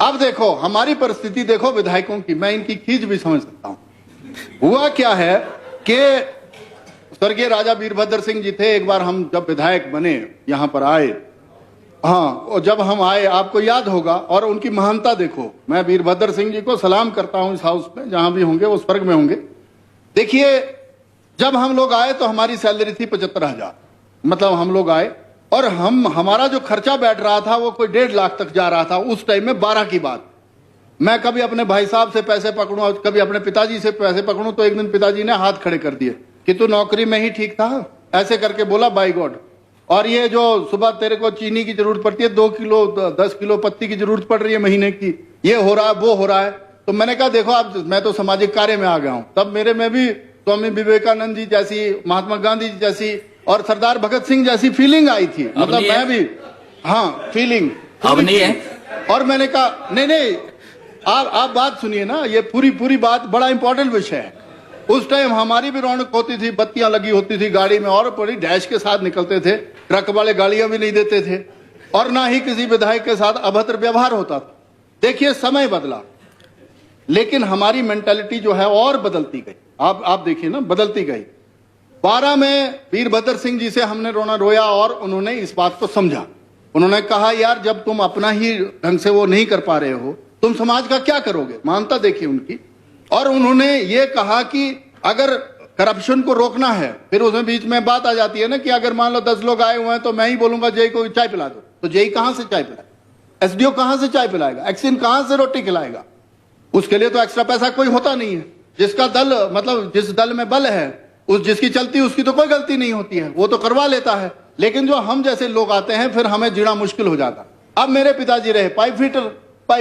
अब देखो हमारी परिस्थिति देखो विधायकों की, मैं इनकी खींच भी समझ सकता हूं। हुआ क्या है कि स्वर्गीय राजा वीरभद्र सिंह जी थे, एक बार हम जब विधायक बने यहां पर आए, हाँ, और जब हम आए आपको याद होगा, और उनकी महानता देखो, मैं वीरभद्र सिंह जी को सलाम करता हूं इस हाउस में, जहां भी होंगे वो स्वर्ग में होंगे। देखिए जब हम लोग आए तो हमारी सैलरी थी 75,000, मतलब हम लोग आए और हमारा जो खर्चा बैठ रहा था वो कोई 1.5 लाख तक जा रहा था उस टाइम में। 12 की बात, मैं कभी अपने भाई साहब से पैसे पकड़ूं और कभी अपने पिताजी से पैसे पकड़ूं, तो एक दिन पिताजी ने हाथ खड़े कर दिए कि तू नौकरी में ही ठीक था, ऐसे करके बोला बाय गॉड। और ये जो सुबह तेरे को चीनी की जरूरत पड़ती है, 2 किलो 10 किलो पत्ती की जरूरत पड़ रही है महीने की, ये हो रहा है वो हो रहा है। तो मैंने कहा देखो अब मैं तो सामाजिक कार्य में आ गया हूं, तब मेरे में भी स्वामी विवेकानंद जी जैसी, महात्मा गांधी जी जैसी और सरदार भगत सिंह जैसी फीलिंग आई थी, मतलब मैं भी, हाँ फीलिंग अब नहीं है। और मैंने कहा नहीं आप बात सुनिए ना, ये पूरी बात बड़ा इंपॉर्टेंट विषय है। उस टाइम हमारी भी रौनक होती थी, बत्तियां लगी होती थी गाड़ी में और बड़ी डैश के साथ निकलते थे, ट्रक वाले गाड़ियां भी नहीं देते थे और ना ही किसी विधायक के साथ अभद्र व्यवहार होता था। देखिए समय बदला, लेकिन हमारी मेंटालिटी जो है और बदलती गई। आप देखिए ना, बदलती गई। 12 में वीरभद्र सिंह जी से हमने रोया और उन्होंने इस बात को समझा। उन्होंने कहा यार जब तुम अपना ही ढंग से वो नहीं कर पा रहे हो, तुम समाज का क्या करोगे। मानता देखिए उनकी। और उन्होंने ये कहा कि अगर करप्शन को रोकना है, फिर उसमें बीच में बात आ जाती है ना कि अगर मान लो 10 लोग आए हुए हैं तो मैं ही बोलूंगा जेई को चाय पिला दो, तो जेई कहां से चाय पिलाएगा, एसडीओ कहां से चाय पिलाएगा, एक्सिन कहां से रोटी खिलाएगा। उसके लिए तो एक्स्ट्रा पैसा कोई होता नहीं है। जिसका दल, मतलब जिस दल में बल है, उस जिसकी चलती उसकी तो कोई गलती नहीं होती है, वो तो करवा लेता है। लेकिन जो हम जैसे लोग आते हैं फिर हमें जीना मुश्किल हो जाता। अब मेरे पिताजी रहे पाइप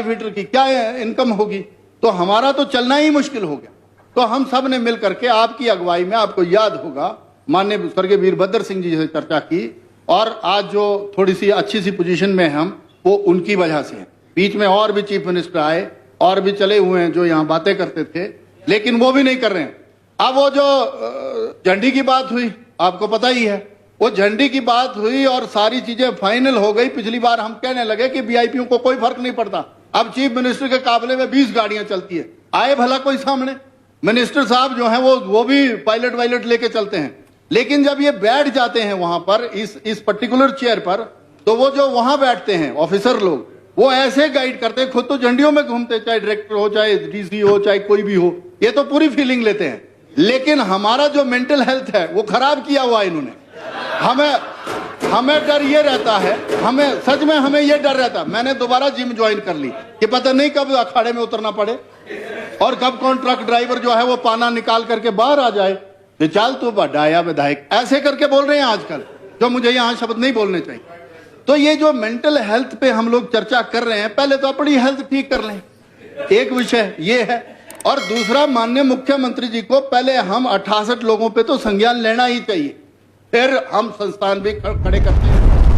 फिटर की क्या इनकम होगी, तो हमारा तो चलना ही मुश्किल हो गया। तो हम सब ने मिल करके आपकी अगुवाई में, आपको याद होगा, माननीय स्वर्गीय वीरभद्र सिंह जी से चर्चा की और आज जो थोड़ी सी अच्छी सी पोजीशन में हम, वो उनकी वजह से है। बीच में और भी चीफ मिनिस्टर आए और भी चले हुए हैं जो यहाँ बातें करते थे, लेकिन वो भी नहीं कर रहे हैं। अब वो जो झंडी की बात हुई, आपको पता ही है, वो झंडी की बात हुई और सारी चीजें फाइनल हो गई। पिछली बार हम कहने लगे कि वीआईपीओ को कोई फर्क नहीं पड़ता, अब चीफ मिनिस्टर के काबले में 20 गाड़ियां चलती है। आए भला कोई सामने, मिनिस्टर साहब जो हैं वो भी पायलट वायलट लेके चलते हैं। लेकिन जब ये बैठ जाते हैं वहां पर इस पर्टिकुलर चेयर पर, तो वो जो वहां बैठते हैं ऑफिसर लोग, वो ऐसे गाइड करते हैं, खुद तो झंडियों में घूमते, चाहे डायरेक्टर हो, चाहे डीसी हो, चाहे कोई भी हो, ये तो पूरी फीलिंग लेते हैं। लेकिन हमारा जो मेंटल हेल्थ है वो खराब किया हुआ इन्होंने। हमें डर ये रहता है, सच में हमें ये डर रहता है। मैंने दोबारा जिम ज्वाइन कर ली कि पता नहीं कब अखाड़े में उतरना पड़े और कब कौन ट्रक ड्राइवर जो है वो पाना निकाल करके बाहर आ जाए, तो चल तू बड़ा या विधायक, ऐसे करके बोल रहे हैं आजकल, जो मुझे यहाँ शब्द नहीं बोलने चाहिए। तो ये जो मेंटल हेल्थ पे हम लोग चर्चा कर रहे हैं, पहले तो अपनी हेल्थ ठीक कर लें, एक विषय ये है। और दूसरा, माननीय मुख्यमंत्री जी को पहले हम 68 लोगों पे तो संज्ञान लेना ही चाहिए, फिर हम संस्थान भी खड़े करते हैं।